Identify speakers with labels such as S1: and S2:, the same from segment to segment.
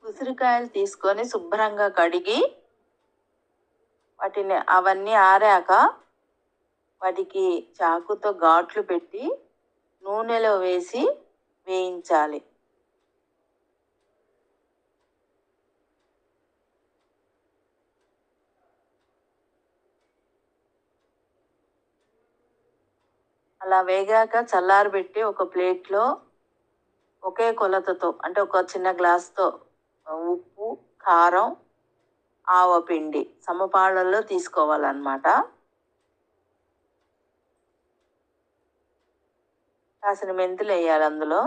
S1: ఉసిరికాయలు తీసుకొని శుభ్రంగా కడిగి వాటిని అవన్నీ ఆరాక వాటికి చాకుతో ఘాట్లు పెట్టి నూనెలో వేసి వేయించాలి. అలా వేగాక చల్లారబెట్టి ఒక ప్లేట్లో ఒకే కొలతతో అంటే ఒక చిన్న గ్లాస్తో ఉప్పు, కారం, ఆవపిండి సమపాళ్ళల్లో తీసుకోవాలన్నమాట. కాసిన మెంతులు వేయాలి అందులో.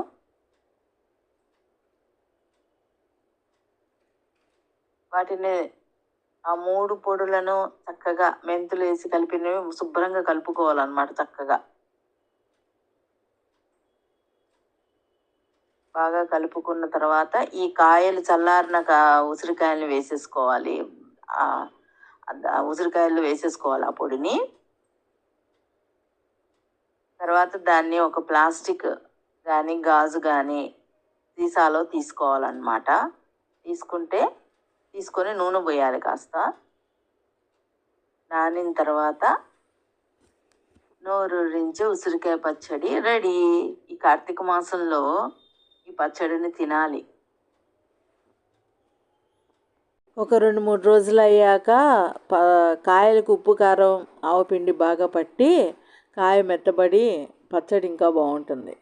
S1: వాటిని ఆ 3 పొడులను చక్కగా మెంతులు వేసి కలిపినవి శుభ్రంగా కలుపుకోవాలన్నమాట. చక్కగా బాగా కలుపుకున్న తర్వాత ఈ కాయలు చల్లారిన ఉసిరికాయలు వేసేసుకోవాలి. ఉసిరికాయలు వేసేసుకోవాలి ఆ పొడిని. తర్వాత దాన్ని ఒక ప్లాస్టిక్ కానీ గాజు కానీ సీసాలో తీసుకోవాలన్నమాట. తీసుకొని నూనె పోయాలి కాస్త. నానిన తర్వాత నోరూరించి ఉసిరికాయ పచ్చడి రెడీ. ఈ కార్తీక మాసంలో ఈ పచ్చడిని తినాలి. ఒక 2-3 రోజులు అయ్యాక కాయలకు ఉప్పు, కారం, ఆవపిండి బాగా పట్టి కాయ మెత్తబడి పచ్చడి ఇంకా బాగుంటుంది.